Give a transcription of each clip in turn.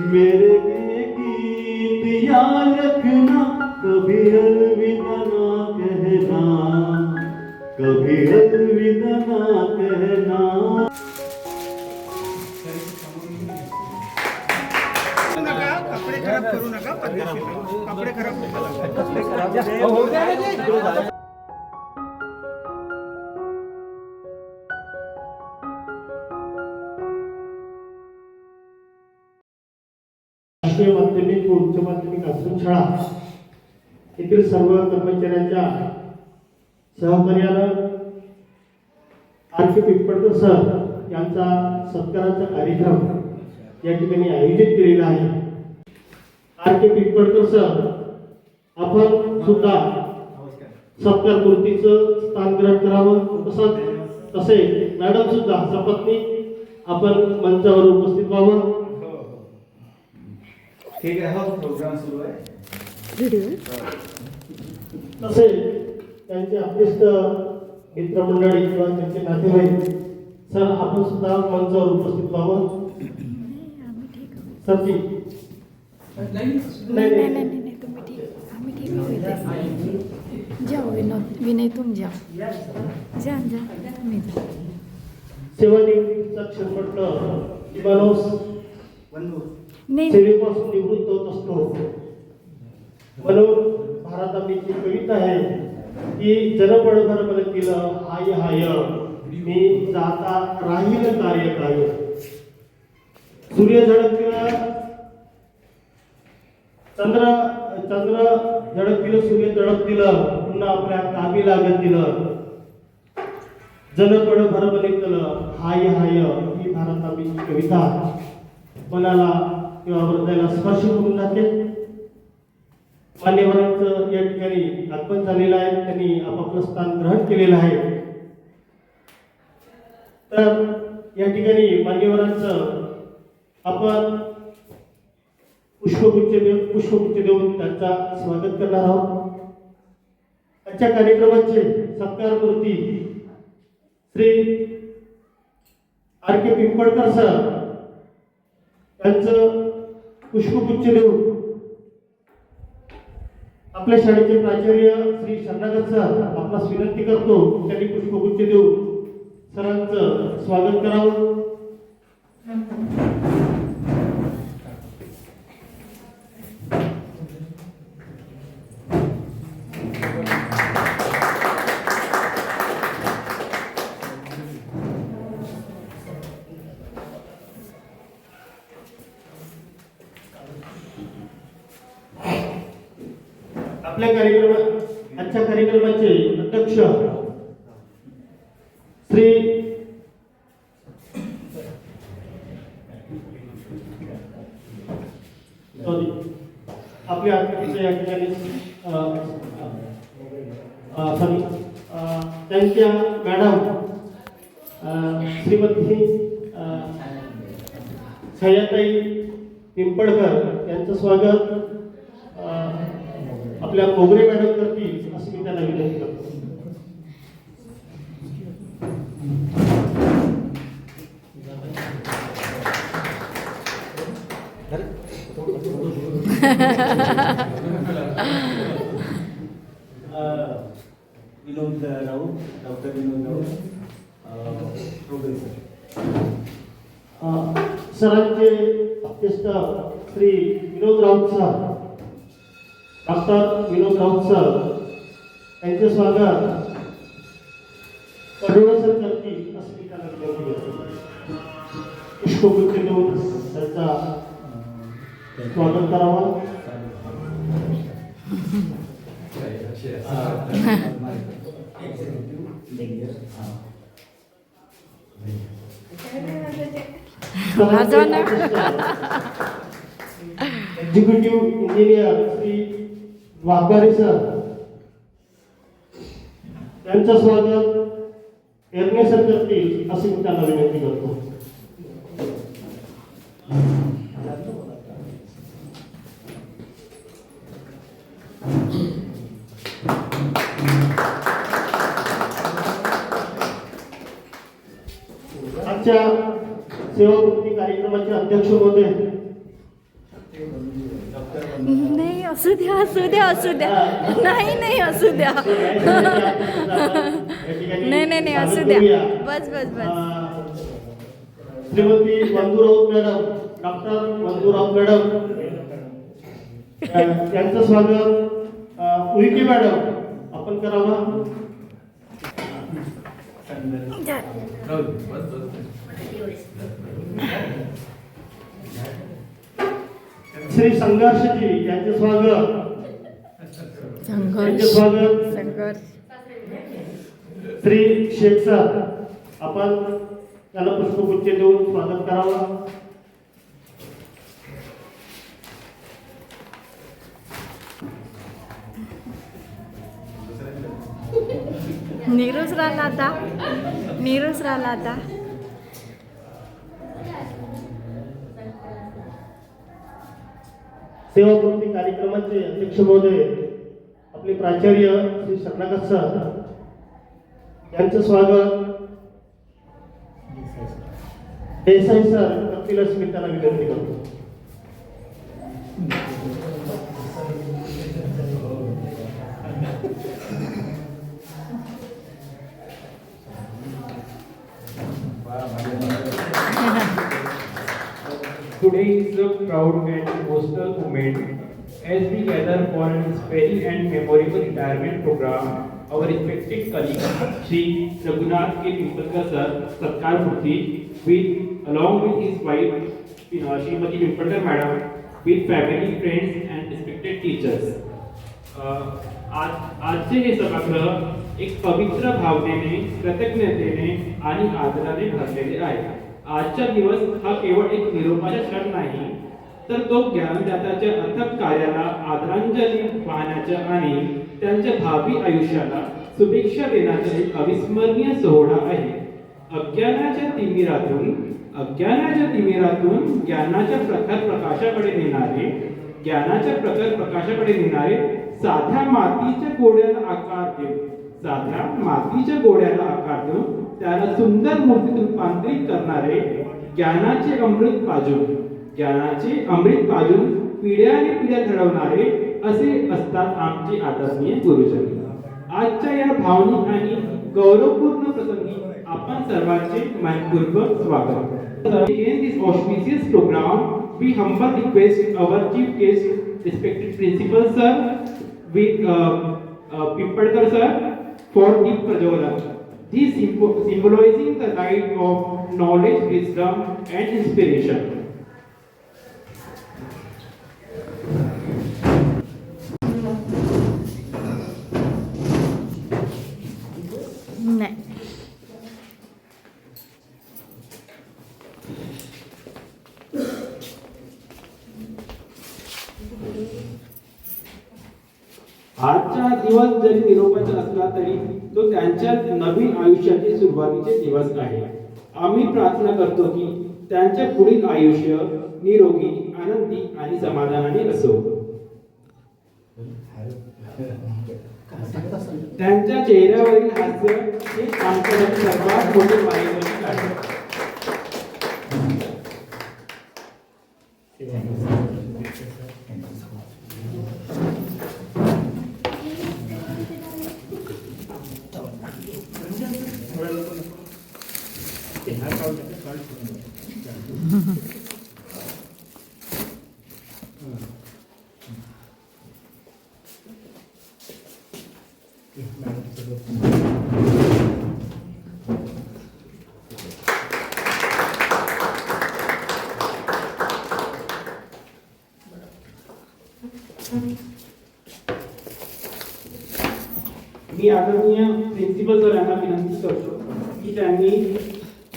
मेरे गीत याद रखना, कभी अलविदा ना कहना, कभी अलविदा ना कहना। कपडे खराब करू नका, कपडे खराब राष्ट्रीय माध्यमिक व उच्च माध्यमिक आश्रमशाळा येथील सर्व कर्मचाऱ्यांच्या सहकार्यानं आर.के. पिंपळकर सर यांचा सत्काराचा कार्यक्रम या ठिकाणी आयोजित केलेला आहे। आर.के. पिंपळकर सर आपण सुद्धा सत्कार मूर्तीचं स्थान ग्रहण करावं, तसे मॅडम सुद्धा सपत्नीक आपण मंचावर उपस्थित व्हावं। ठीक आहे, हा प्रोग्राम सुरू आहे। तसे त्यांचे अभ्यस्त मित्रमंडळी किंवा त्यांचे नातेवाईक सर आपण सुद्धा मंचावर उपस्थित व्हावं। सरजी नाही तुम्ही ठीक, आम्ही ठीक आहोत। जाओ विनय तुम जाओ, जा तुम्ही जा। सेवानिवृत्तीचा क्षणपट्ट माणूस सेवेपासून निवृत्त होत असतो, म्हणून भारताची कविता आहे की जनबळभर मन केलं हाय हाय, मी जाता राहील कार्य काय। सूर्य झळकला, चंद्र झळक दिलं, सूर्य झळक दिलं, पुन्हा आपल्या कामी लागत दिलं। जनबळभर मन केलं हाय हाय, ही भारताची कविता मनाला किंवा हृदयाला स्पर्श करून जाते। मान्यवरांचं या ठिकाणी आगमन झालेलं आहे, त्यांनी आपापलं स्थान ग्रहण केलेलं आहे। तर या ठिकाणी मान्यवरांचं आपण पुष्पगुच्छ देऊन त्यांचा स्वागत करणार आहोत। आजच्या कार्यक्रमाचे सत्कार मूर्ती श्री आर.के. पिंपळकर सर यांचं पुष्पगुच्छ देऊन आपल्या शाळेचे प्राचार्य श्री शरणागत सर आपणास विनंती करतो त्यांनी पुष्पगुच्छ देऊन सरांचं स्वागत करावं। आपल्या आजच्या कार्यक्रमाचे अध्यक्ष श्री आपल्या या ठिकाणी त्यांच्या मॅडम श्रीमती छायाताई पिंपळकर यांचं स्वागत आपल्या मोगरे मॅडम करतील असं मी त्यांना विनंती करतो। विनोद राऊत, डॉक्टर विनोद राऊत, प्रोफेसर सरांचे अभ्यस्त श्री विनोद राऊत सर, डॉक्टर विनोद राऊत सर यांचे स्वागत पडोळे सर करतील असं मी त्यांना विनंती करतो। पुष्पगुच्छ देऊन त्यांचा स्वागत करावं। एक्झिक्युटिव्ह इंजिनियर श्री वाघारे सर यांचं स्वागत एरणे सर करतील असे मी त्यांना विनंती करतो। आजच्या सेवामुक्ती कार्यक्रमाचे अध्यक्ष महोदय नाही असू द्या असू द्या असू द्या नाही नाही असू द्या नाही नाही नाही असू द्या बस बस बस श्रीमती मंजूराव मॅडम, डॉक्टर मंजूराव मॅडम यांचं स्वागत उईके मॅडम आपण करावं. श्री संघर्षजी यांचे स्वागत. यांचे स्वागत संघर्ष श्री शेख सर आपण त्याला पुष्पगुच्छ देऊन स्वागत करावं. नीरूच राहिला आता नीरूच राहिला आता सेवापूर्ती कार्यक्रमाचे अध्यक्ष महोदय आपले प्राचार्य श्री शरणागत सर यांचं स्वागत. देसाई सर करतील अशी मी त्यांना विनंती करतो. Today is a proud and emotional moment as we gather for an inspiring and memorable retirement program. Our respected colleague Shri Raghunath K. Pimpalkar sir, Satkar Murthy, with along with his wife Srimati Pimpalkar madam, with family, friends and respected teachers. आजचे हे सभागृह एक पवित्र भावनेने, कृतज्ञतेने आणि आदराने भरलेले आहे. आजचा दिवस हा केवळ एक निरोपाचा क्षण नाही, तर तो ज्ञानदात्याच्या अथक कार्याला आदरांजली वाहण्याचा आणि त्यांच्या भावी आयुष्याला शुभेच्छा देण्याचा एक अविस्मरणीय सोहळा आहे. अज्ञानाच्या तिमिरातून ज्ञानाच्या प्रखर प्रकाशाकडे नेणारे साध्या मातीच्या गोड्याला आकार देऊन त्याला सुंदर मूर्तीत रूपांतरित करणारे ज्ञानाचे अमृत पाजून पिढ्या घडवणारे असे असतात आमचे आदरणीय गुरुजन. आजच्या या भावनिक आणि गौरवपूर्ण प्रसंगी आपण सर्वांचे मनपूर्वक स्वागत. In this auspicious program, we humbly request our chief guest, respected principal sir, with Pimpalkar sir, for deep prajolan. This symbolizing the light of knowledge, wisdom, and inspiration. नाही आजचा दिवस जरी निरोपाचा असला तरी तो त्यांच्या नवीन आयुष्याचे सुरुवातीचे दिवस आहे. आम्ही प्रार्थना करतो की त्यांचे पुढील आयुष्य निरोगी, आनंदी आणि समाधानाने असो. त्यांच्या चेहऱ्यावरील हास्य हे आमच्यासाठी सर्वात मोठे पारितोषिक आहे. मी आदरणीय प्रिन्सिपल सर यांना विनंती करतो की त्यांनी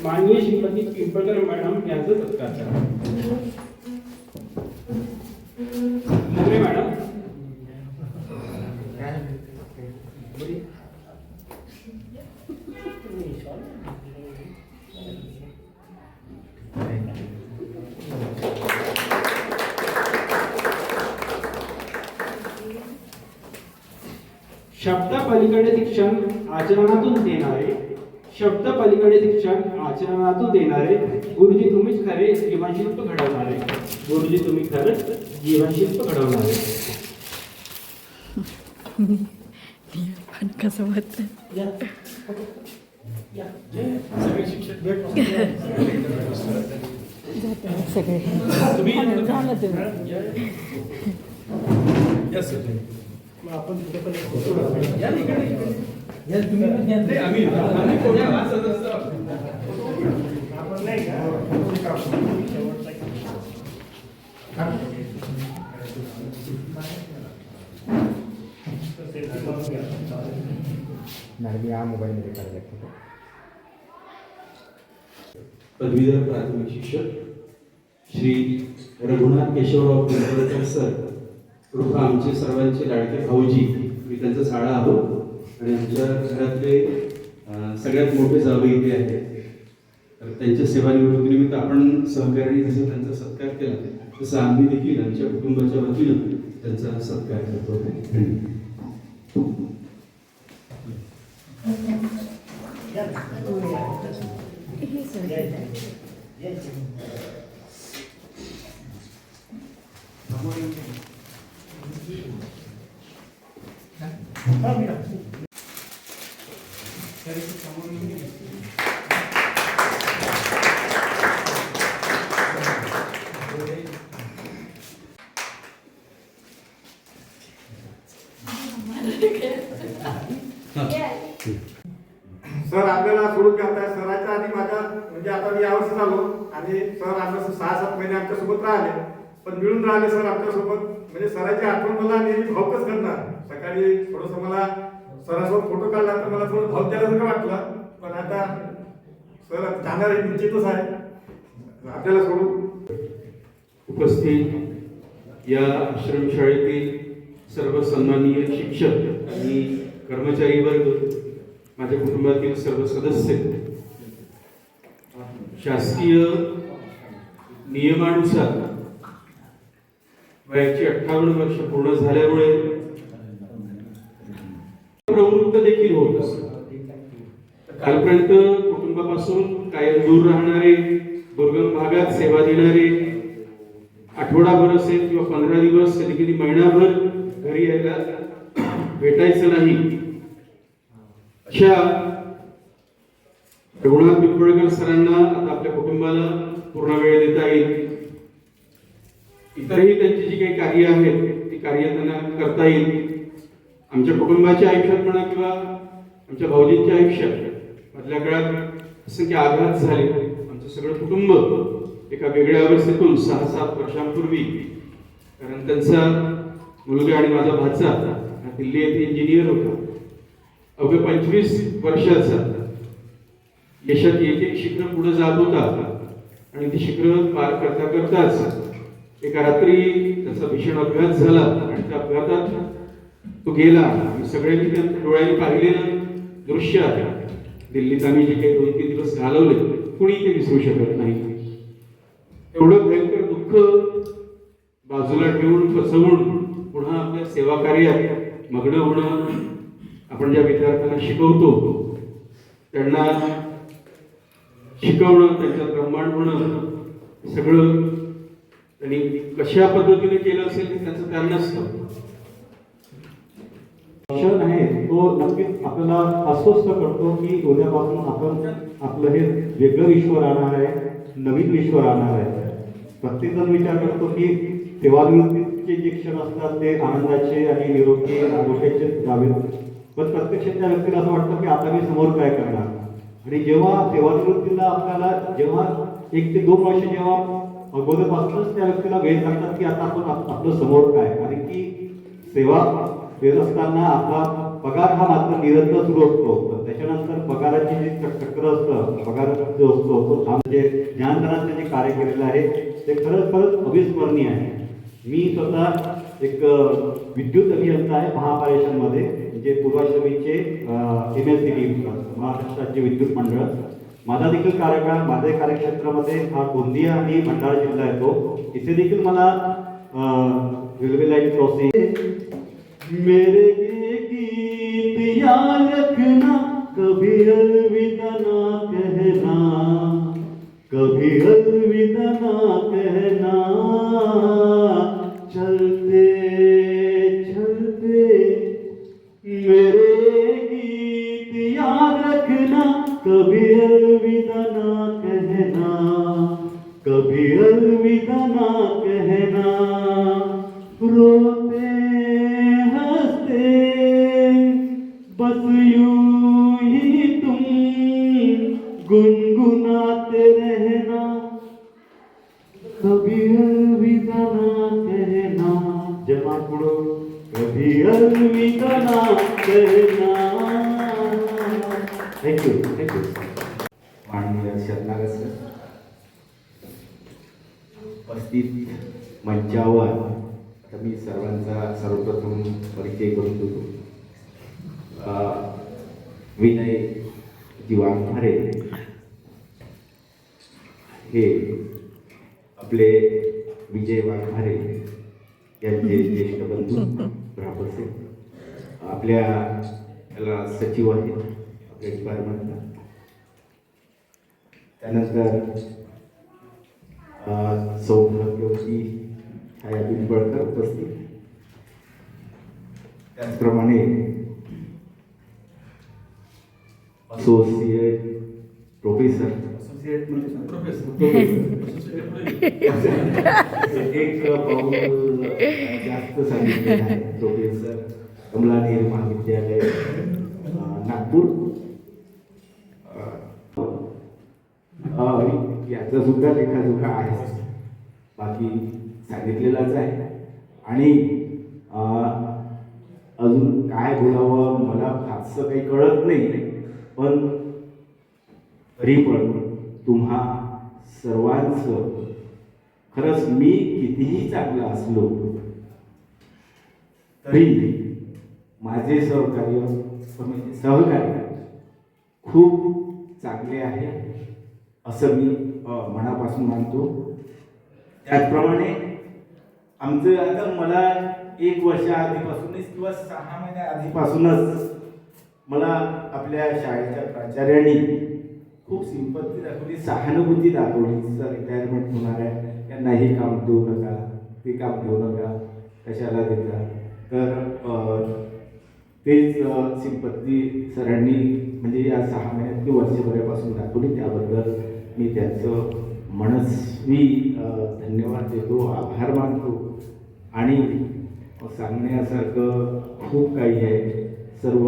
माननीय श्रीमती पिंपळकर मॅडम यांचा सत्कार करा. मॅडम शब्द पलीकडे शिक्षण आचरणातून देणारे गुरुजी तुम्हीच खरे जीवनशिल्प घडवणारे. गुरुजी तुम्ही खरंच जीवनशिल्प घडवणार आहे. पण कसं वाटतं या. या. सगळे शिक्षक भेट. सगळे झालं तुम्ही मग आपण तिथे पण एक फोटो काढू. आपण नाही का शेवटचा एक. पदवीधर प्राथमिक शिक्षक श्री रघुनाथ केशवराव पिंपळकर सर कृपा आमचे सर्वांचे लाडके भाऊजी. मी त्यांचा शाळा आहो आणि आमच्या घरातले सगळ्यात मोठे जावई इथे आहेत. तर त्यांच्या सेवानिवृत्तीनिमित्त आपण सहकार्याने जसं त्यांचा सत्कार केला तसं आम्ही देखील आमच्या कुटुंबाच्या वतीनं त्यांचा सत्कार करतो. सर आपल्याला सोडून करताय. सराच्या आधी माझ्या म्हणजे आता मी यावर्षी झालो आणि सर आम्हाला 6-7 महिने आमच्या सोबत राहिले, पण मिळून राहिले सर आमच्या सोबत. म्हणजे सराची आठवण मला नेहमी भावकच करणार. सकाळी थोडस मला सरासोबत फोटो काढला तर मला थोडं भाव द्यायला वाटलं, पण आता सर जाणार हे निश्चितच आहे आपल्याला सोडून. उपस्थित या आश्रमशाळेतील सर्व सन्माननीय शिक्षक आणि कर्मचारी वर्ग, माझ्या कुटुंबातील सर्व सदस्य, शासकीय नियमानुसार वयाची 58 वर्ष पूर्ण झाल्यामुळे प्रवृत्त देखील होत असत. कालपर्यंत कुटुंबापासून कायम दूर राहणारे, दुर्गम भागात सेवा देणारे, आठवडाभर असेल किंवा 15 दिवस, कधी कधी महिनाभर घरी यायला भेटायचं नाही, अशा रघुनाथ पिंपळकर सरांना आता आपल्या कुटुंबाला पूर्ण वेळ देता येईल. इतरही त्यांची जी काही कार्य आहेत ती कार्य त्यांना करता येईल. आमच्या कुटुंबाच्या आयुष्यात म्हणा किंवा आमच्या भाऊजींच्या आयुष्यात मधल्या काळात असंख्य आघात झाले. आमचं सगळं कुटुंब एका वेगळ्या अवस्थेतून 6-7 वर्षांपूर्वी, कारण त्यांचा मुलगा आणि माझा भाचा दिल्ली येथे इंजिनियर होता, अवघ्या 25 वर्षाचा यशात एक शिखर पुढे जात होता आणि ते शिखर पार करता करताच एका रात्री त्याचा भीषण अपघात झाला आणि त्या अपघातात तो गेला. आम्ही सगळ्यांनी त्यांच्या डोळ्यांनी पाहिलेलं दृश्य आहे. दिल्लीत आम्ही जे काही 2-3 दिवस घालवले कुणी ते विसरू शकत नाही. एवढं भयंकर दुःख बाजूला ठेवून फसवून पुन्हा आपल्या सेवा कार्यात मग्न होणं, आपण ज्या विद्यार्थ्यांना शिकवतो त्यांना शिकवणं, त्यांच्यात ब्रह्मांड होणं, सगळं त्यांनी कशा पद्धतीने केलं असेल ते त्यांचं त्यांनाच क्षण आहे तो नक्कीच आपल्याला अस्वस्थ करतो की उद्यापासून आपण आपलं हे वेगळं विश्व राहणार आहे, नवीन विश्व राहणार आहे. प्रत्येकजण विचार करतो की सेवानिवृत्तीचे जे क्षण असतात ते आनंदाचे आणि निरोगी आरोग्याचे जावेत, पण प्रत्यक्षात त्या व्यक्तीला असं वाटतं की आता मी समोर काय करणार. आणि जेव्हा सेवानिवृत्तीला आपल्याला जेव्हा 1 ते 2 वर्ष जेव्हा अगोदरपासूनच त्या व्यक्तीला वेळ लागतात की आता आपण आपलं समोर काय, कारण की सेवा देत असताना आपला पगार हा मात्र निरंतर सुरू असतो. त्याच्यानंतर पगाराची जी चक्र असतं, पगार जो असतो हा म्हणजे ज्ञानदानाचं जे कार्य केलेलं आहे ते खरंच अविस्मरणीय आहे. मी स्वतः एक विद्युत अभियंता आहे महापारेषणमध्ये, म्हणजे पूर्वाश्रमीचे MSCB महाराष्ट्र राज्य विद्युत मंडळ. माझा देखील कार्यकाळ माझ्या कार्यक्षेत्रामध्ये हा गोंदिया आणि भंडारा जिल्हा येतो. इथे देखील मला रेल्वे लाईन क्रॉसिंग मेरे गीत याद रखना, कभी अलविदा ना कहना, कभी अलविदा ना कहना. अलविदा ना कहना, रोते हंसते बस यूं ही तुम गुनगुनाते रहना, कभी अलविदा ना कहना, जमा पुढो, कभी अलविदा ना कहना. थँक्यू. माननीय शरणागत सर, उपस्थित मंचावर आता मी सर्वांचा सर्वप्रथम परिचय करून देतो. विनय जी वाघमारे हे आपले विजय वाघमारे यांचे ज्येष्ठ बंधू ग्रामसे, आपल्या याला सचिव आहेत आपल्या डिपार्टमेंटला. त्यानंतर सौभाग्यवती छाया पिंपळकर उपस्थित. त्याचप्रमाणे असोसिएट प्रोफेसर एक पाऊल जास्त सांगितलेलं आहे. प्रोफेसर कमला नेहरू महाविद्यालय नागपूर, याचा सुद्धा लेखाजोखा आहे, बाकी सांगितलेलाच आहे. आणि अजून काय बोलावं मला फारसं काही कळत नाही, पण तरी पण तुम्हा सर्वांचं खरंच मी कितीही चांगला असलो तरी माझे सहकार्य खूप चांगले आहे असं मी मनापासून मानतो. त्याचप्रमाणे आमचं आता मला 1 वर्ष आधीपासूनच किंवा 6 महिन्या आधीपासूनच मला आपल्या शाळेच्या प्राचार्यांनी खूप सिंपत्ती दाखवली, सहानुभूती दाखवली. सर रिटायरमेंट होणार आहे, त्यांना हे काम देऊ नका, ते काम देऊ नका, कशाला देता. तर तेच सिंपत्ती सरांनी म्हणजे या 6 महिन्यात किंवा वर्षभरापासून दाखवली. त्याबद्दल मी त्यांचं मनस्वी धन्यवाद देतो, आभार मानतो. आणि सांगण्यासारखं खूप काही आहे. सर्व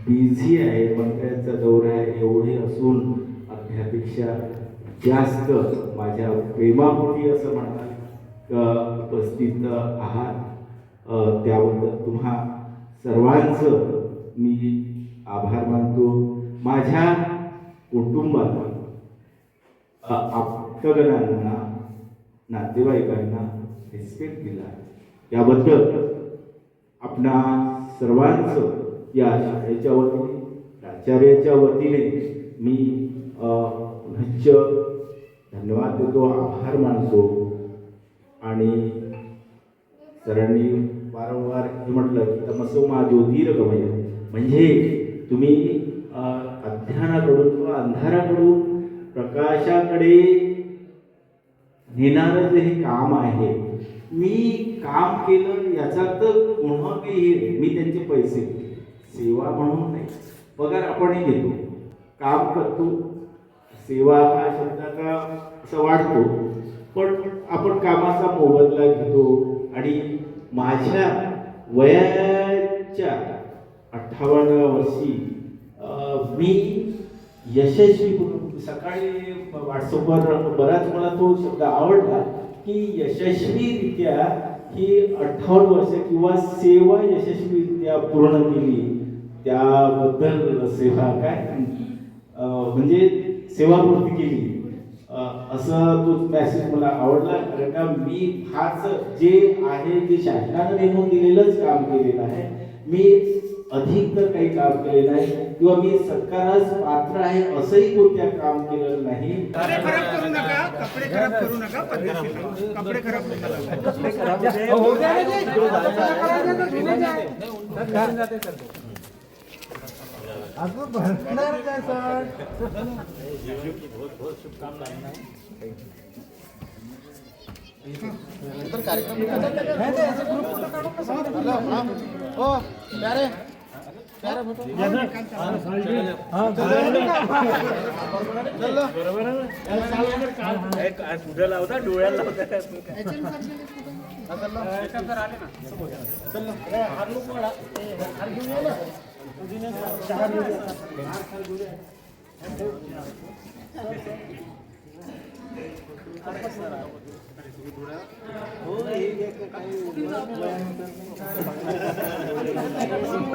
बिझी आहे, मंत्र्यांचा दौरा आहे, एवढे असून अर्ध्यापेक्षा जास्त माझ्या प्रेमापोटी असं म्हणाल उपस्थित आहात. त्याबद्दल तुम्हा सर्वांचं मी आभार मानतो. माझ्या कुटुंबाला, आप्तगणांना, नातेवाईकांना रिस्पेक्ट दिला याबद्दल आपणा सर्वांचं या शाळेच्या वतीने, प्राचार्याच्या वतीने मी पुनश्च धन्यवाद देतो, आभार मानतो. आणि सरांनी वारंवार हे म्हटलं की तमसो मा ज्योतिर्गमय, म्हणजे तुम्ही अज्ञानाकडून किंवा अंधाराकडून प्रकाशाकडे नेणारं जे हे काम आहे, मी काम केलं याचा तर पुन्हा काही मी त्यांचे पैसे सेवा म्हणून नाही, पगार आपणही घेतो, काम करतो. सेवा हा शब्दाचा असं वाढतो, पण आपण कामाचा मोबदला घेतो. आणि माझ्या वयाच्या 58व्या वर्षी मी यशस्वी, सकाळी व्हॉट्सअपवर बराच मला तो शब्द आवडला की यशस्वीरित्या ही 58 वर्ष किंवा सेवा यशस्वीरित्या पूर्ण केली. त्याबद्दल सेवा काय म्हणजे सेवापूर्ती केली असं तो मॅसेज मला आवडला. कारण का मी फारच जे आहे जे शासनानं नेमून दिलेलंच काम केलेलं आहे, मी अधिक तर काही काम केलेलं नाही किंवा मी सत्कारास पात्र आहे असंही कोणत्या काम केलेलं नाही. कपडे खराब करू नका, कपडे खराब करू नका, कपडे खराब करू नका. आपको भरणार काय सर? इधर कार्यक्रम है, ऐसे ग्रुप फोटो काढो. हो प्यारे कुठे लावता डोळ्याला लावता हो